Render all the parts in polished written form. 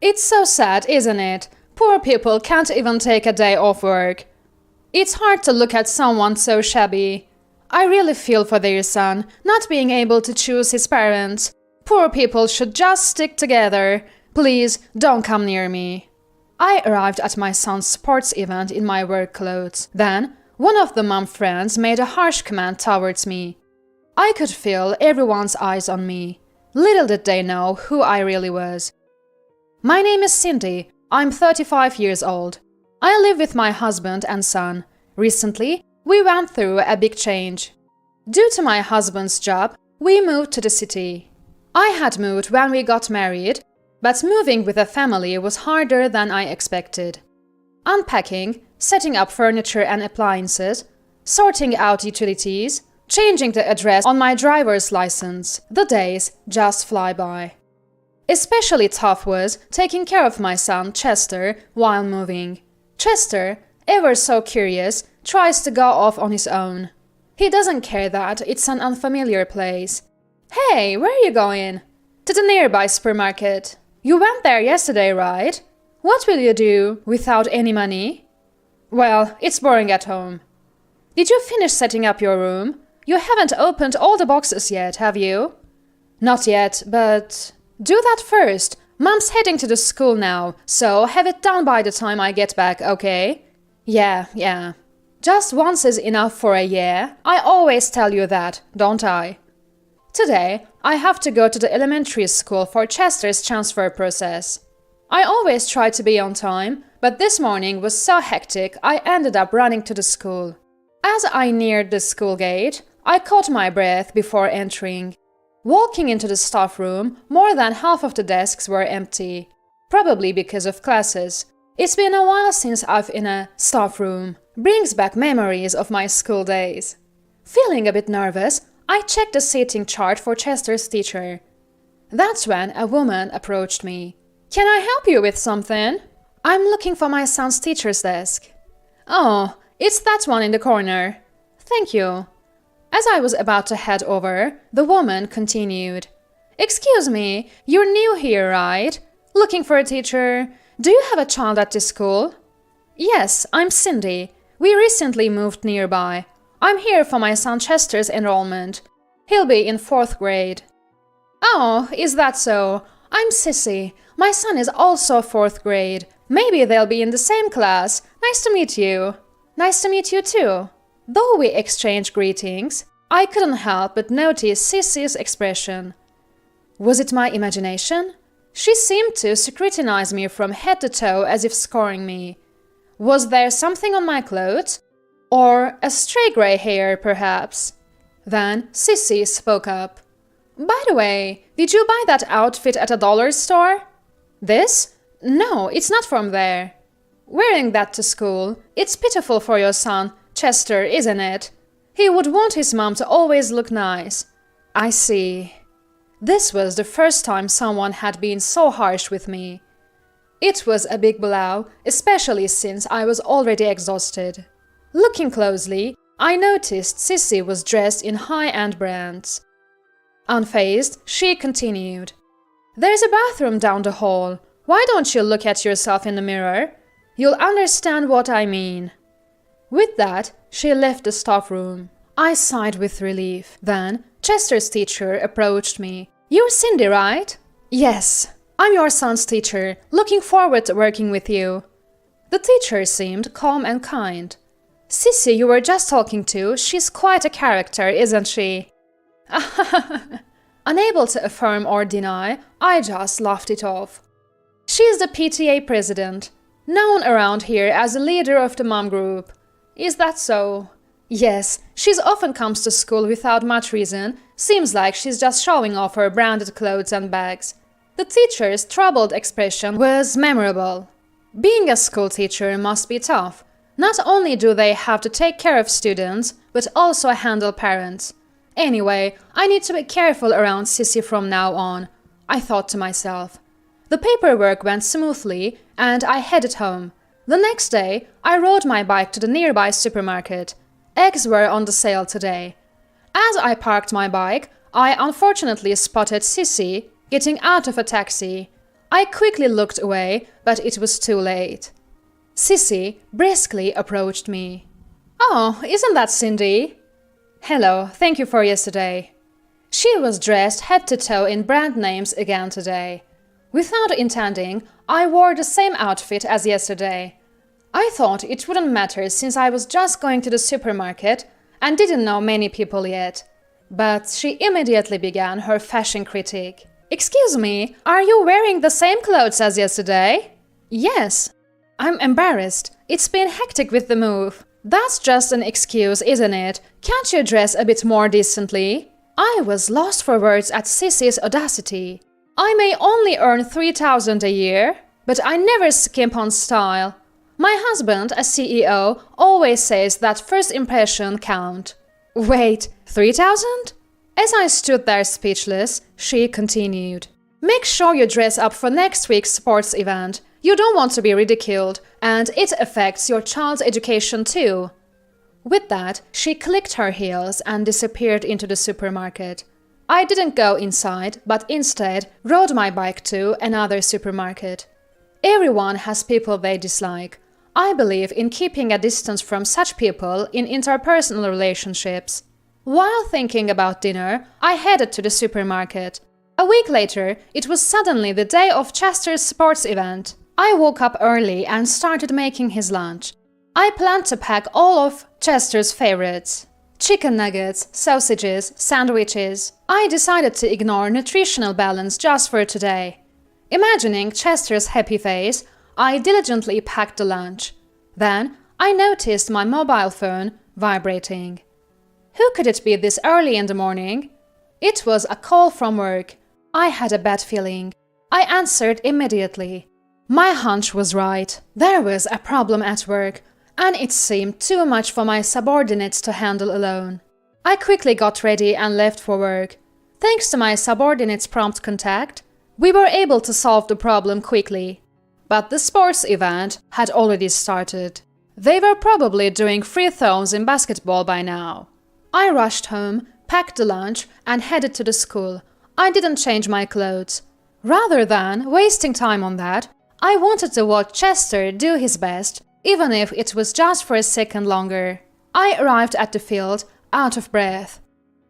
It's so sad, isn't it? Poor people can't even take a day off work. It's hard to look at someone so shabby. I really feel for their son, not being able to choose his parents. Poor people should just stick together. Please, don't come near me. I arrived at my son's sports event in my work clothes. Then, one of the mom friends made a harsh comment towards me. I could feel everyone's eyes on me. Little did they know who I really was. My name is Cindy. I'm 35 years old. I live with my husband and son. Recently, we went through a big change. Due to my husband's job, we moved to the city. I had moved when we got married, but moving with a family was harder than I expected. Unpacking, setting up furniture and appliances, sorting out utilities, changing the address on my driver's license, the days just fly by. Especially tough was taking care of my son, Chester, while moving. Chester, ever so curious, tries to go off on his own. He doesn't care that it's an unfamiliar place. Hey, where are you going? To the nearby supermarket. You went there yesterday, right? What will you do without any money? Well, it's boring at home. Did you finish setting up your room? You haven't opened all the boxes yet, have you? Not yet, but do that first. Mom's heading to the school now, so have it done by the time I get back, okay? Yeah. Just once is enough for a year. I always tell you that, don't I? Today, I have to go to the elementary school for Chester's transfer process. I always try to be on time, but this morning was so hectic I ended up running to the school. As I neared the school gate, I caught my breath before entering. Walking into the staff room, more than half of the desks were empty, probably because of classes. It's been a while since I've in a staff room. Brings back memories of my school days. Feeling a bit nervous, I checked the seating chart for Chester's teacher. That's when a woman approached me. Can I help you with something? I'm looking for my son's teacher's desk. Oh, it's that one in the corner. Thank you. As I was about to head over, the woman continued. Excuse me, you're new here, right? Looking for a teacher? Do you have a child at this school? Yes, I'm Cindy. We recently moved nearby. I'm here for my son Chester's enrollment. He'll be in 4th grade. Oh, is that so? I'm Sissy. My son is also 4th grade. Maybe they'll be in the same class. Nice to meet you. Nice to meet you too. Though we exchanged greetings, I couldn't help but notice Sissy's expression. Was it my imagination? She seemed to scrutinize me from head to toe as if scoring me. Was there something on my clothes? Or a stray grey hair, perhaps? Then Sissy spoke up. By the way, did you buy that outfit at a dollar store? This? No, it's not from there. Wearing that to school, it's pitiful for your son, Chester, isn't it? He would want his mom to always look nice. I see. This was the first time someone had been so harsh with me. It was a big blow, especially since I was already exhausted. Looking closely, I noticed Sissy was dressed in high-end brands. Unfazed, she continued. There's a bathroom down the hall. Why don't you look at yourself in the mirror? You'll understand what I mean. With that, she left the staff room. I sighed with relief. Then, Chester's teacher approached me. You're Cindy, right? Yes, I'm your son's teacher. Looking forward to working with you. The teacher seemed calm and kind. Sissy, you were just talking to, she's quite a character, isn't she? Unable to affirm or deny, I just laughed it off. She's the PTA president, known around here as the leader of the mom group. Is that so? Yes, she often comes to school without much reason. Seems like she's just showing off her branded clothes and bags. The teacher's troubled expression was memorable. Being a school teacher must be tough. Not only do they have to take care of students, but also handle parents. Anyway, I need to be careful around Sissy from now on, I thought to myself. The paperwork went smoothly, and I headed home. The next day, I rode my bike to the nearby supermarket. Eggs were on the sale today. As I parked my bike, I unfortunately spotted Sissy getting out of a taxi. I quickly looked away, but it was too late. Sissy briskly approached me. "Oh, isn't that Cindy?" "Hello, thank you for yesterday." She was dressed head to toe in brand names again today. Without intending, I wore the same outfit as yesterday. I thought it wouldn't matter since I was just going to the supermarket and didn't know many people yet. But she immediately began her fashion critique. "Excuse me, are you wearing the same clothes as yesterday?" "Yes." "I'm embarrassed. It's been hectic with the move." "That's just an excuse, isn't it? Can't you dress a bit more decently?" I was lost for words at Sissy's audacity. I may only earn $3,000 a year, but I never skimp on style. My husband, a CEO, always says that first impression count. "Wait, 3,000? As I stood there speechless, she continued. "Make sure you dress up for next week's sports event. You don't want to be ridiculed, and it affects your child's education too." With that, she clicked her heels and disappeared into the supermarket. I didn't go inside, but instead rode my bike to another supermarket. Everyone has people they dislike. I believe in keeping a distance from such people in interpersonal relationships. While thinking about dinner, I headed to the supermarket. A week later, it was suddenly the day of Chester's sports event. I woke up early and started making his lunch. I planned to pack all of Chester's favorites: chicken nuggets, sausages, sandwiches. I decided to ignore nutritional balance just for today. Imagining Chester's happy face, I diligently packed the lunch. Then I noticed my mobile phone vibrating. Who could it be this early in the morning? It was a call from work. I had a bad feeling. I answered immediately. My hunch was right. There was a problem at work, and it seemed too much for my subordinates to handle alone. I quickly got ready and left for work. Thanks to my subordinates' prompt contact, we were able to solve the problem quickly. But the sports event had already started. They were probably doing free throws in basketball by now. I rushed home, packed the lunch, and headed to the school. I didn't change my clothes. Rather than wasting time on that, I wanted to watch Chester do his best, even if it was just for a second longer. I arrived at the field, out of breath.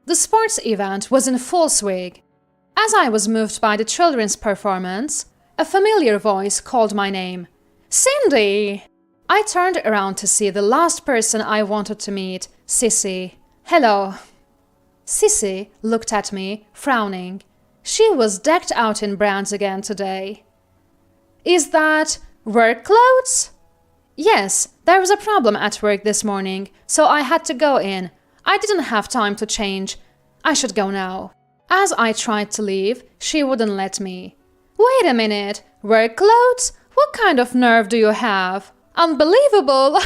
The sports event was in full swing. As I was moved by the children's performance, a familiar voice called my name. "Cindy!" I turned around to see the last person I wanted to meet, Sissy. "Hello." Sissy looked at me, frowning. She was decked out in brands again today. "Is that work clothes?" "Yes, there was a problem at work this morning, so I had to go in. I didn't have time to change. I should go now." As I tried to leave, she wouldn't let me. "Wait a minute, work clothes? What kind of nerve do you have? Unbelievable!"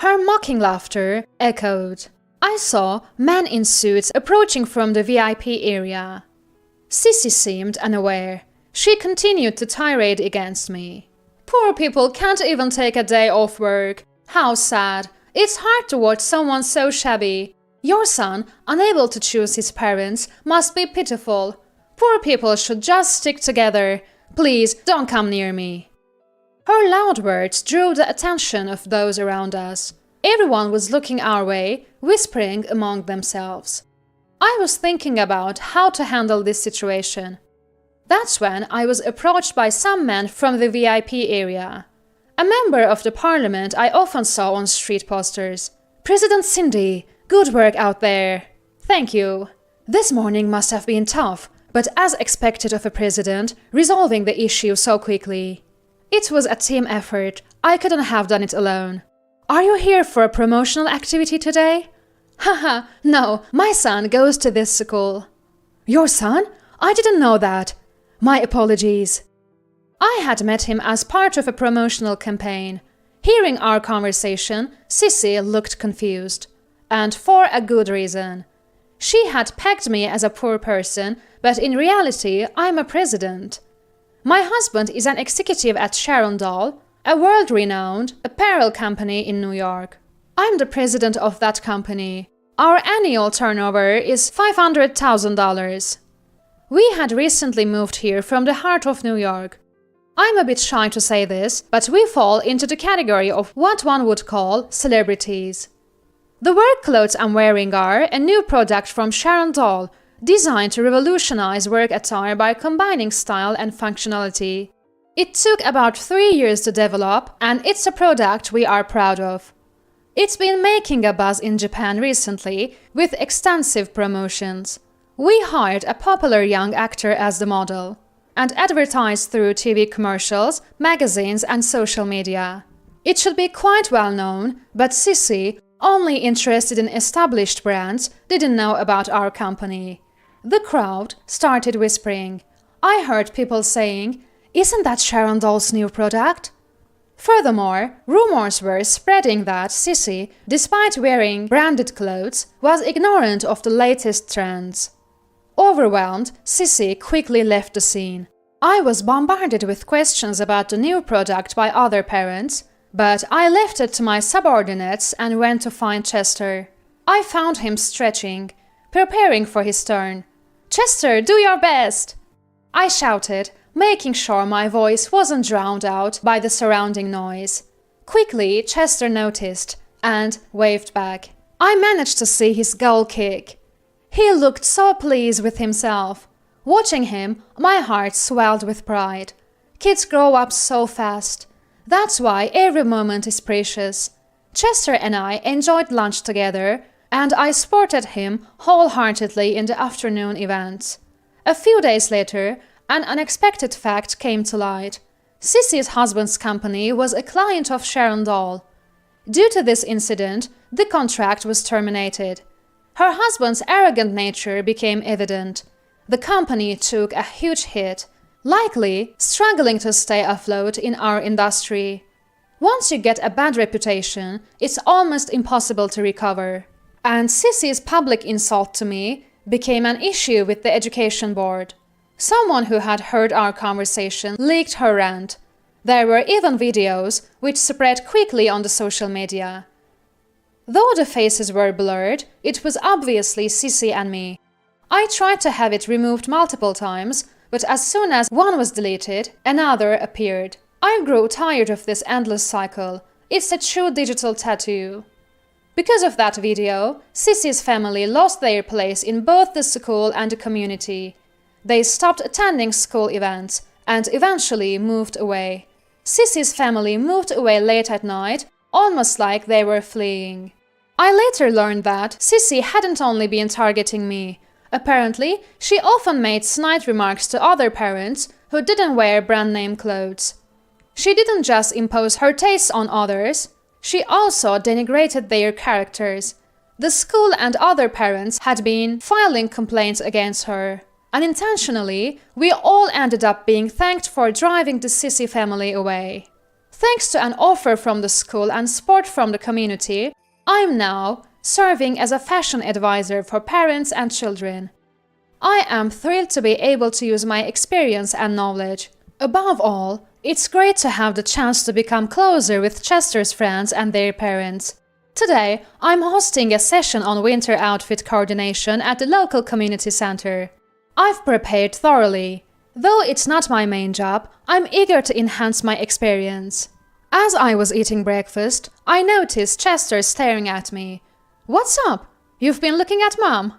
Her mocking laughter echoed. I saw men in suits approaching from the VIP area. Sissy seemed unaware. She continued to tirade against me. "Poor people can't even take a day off work. How sad. It's hard to watch someone so shabby. Your son, unable to choose his parents, must be pitiful. Poor people should just stick together. Please don't come near me." Her loud words drew the attention of those around us. Everyone was looking our way, whispering among themselves. I was thinking about how to handle this situation. That's when I was approached by some men from the VIP area. A member of the parliament I often saw on street posters. "President Cindy, good work out there." "Thank you." This morning must have been tough, but as expected of a president, resolving the issue so quickly. It was a team effort. I couldn't have done it alone. "Are you here for a promotional activity today?" "Haha, no, my son goes to this school." "Your son? I didn't know that. My apologies." I had met him as part of a promotional campaign. Hearing our conversation, Sissy looked confused. And for a good reason. She had pegged me as a poor person, but in reality, I'm a president. My husband is an executive at Sharon Doll, a world-renowned apparel company in New York. I'm the president of that company. Our annual turnover is $500,000. We had recently moved here from the heart of New York. I'm a bit shy to say this, but we fall into the category of what one would call celebrities. The work clothes I'm wearing are a new product from Sharon Doll, designed to revolutionize work attire by combining style and functionality. It took about 3 years to develop, and it's a product we are proud of. It's been making a buzz in Japan recently, with extensive promotions. We hired a popular young actor as the model, and advertised through TV commercials, magazines, and social media. It should be quite well known, but Sissy, only interested in established brands, didn't know about our company. The crowd started whispering. I heard people saying, "Isn't that Sharon Doll's new product?" Furthermore, rumors were spreading that Sissy, despite wearing branded clothes, was ignorant of the latest trends. Overwhelmed, Sissy quickly left the scene. I was bombarded with questions about the new product by other parents, but I left it to my subordinates and went to find Chester. I found him stretching, preparing for his turn. "Chester, do your best!" I shouted, making sure my voice wasn't drowned out by the surrounding noise. Quickly, Chester noticed and waved back. I managed to see his goal kick. He looked so pleased with himself. Watching him, my heart swelled with pride. Kids grow up so fast. That's why every moment is precious. Chester and I enjoyed lunch together, and I supported him wholeheartedly in the afternoon events. A few days later, an unexpected fact came to light. Sissy's husband's company was a client of Sharon Doll. Due to this incident, the contract was terminated. Her husband's arrogant nature became evident. The company took a huge hit, likely struggling to stay afloat in our industry. Once you get a bad reputation, it's almost impossible to recover. And Sissy's public insult to me became an issue with the education board. Someone who had heard our conversation leaked her rant. There were even videos which spread quickly on the social media. Though the faces were blurred, it was obviously Sissy and me. I tried to have it removed multiple times, but as soon as one was deleted, another appeared. I grew tired of this endless cycle. It's a true digital tattoo. Because of that video, Sissy's family lost their place in both the school and the community. They stopped attending school events and eventually moved away. Sissy's family moved away late at night, almost like they were fleeing. I later learned that Sissy hadn't only been targeting me. Apparently, she often made snide remarks to other parents who didn't wear brand-name clothes. She didn't just impose her tastes on others, she also denigrated their characters. The school and other parents had been filing complaints against her. Unintentionally, we all ended up being thanked for driving the Sissy family away. Thanks to an offer from the school and support from the community, I'm now serving as a fashion advisor for parents and children. I am thrilled to be able to use my experience and knowledge. Above all, it's great to have the chance to become closer with Chester's friends and their parents. Today, I'm hosting a session on winter outfit coordination at the local community center. I've prepared thoroughly. Though it's not my main job, I'm eager to enhance my experience. As I was eating breakfast, I noticed Chester staring at me. "What's up? You've been looking at Mom."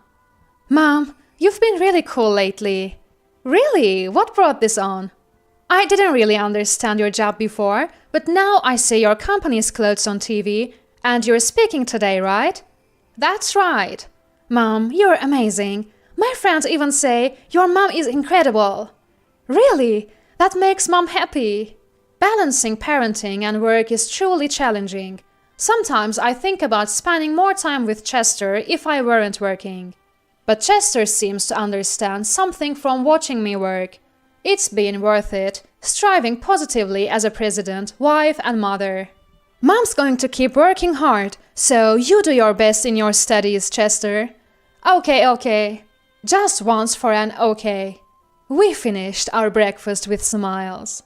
"Mom, you've been really cool lately." "Really? What brought this on?" "I didn't really understand your job before, but now I see your company's clothes on TV, and you're speaking today, right?" "That's right." "Mom, you're amazing. My friends even say your mom is incredible." "Really? That makes Mom happy." Balancing parenting and work is truly challenging. Sometimes I think about spending more time with Chester if I weren't working. But Chester seems to understand something from watching me work. It's been worth it, striving positively as a president, wife, and mother. "Mom's going to keep working hard, so you do your best in your studies, Chester." Okay. Just once for an okay. We finished our breakfast with smiles.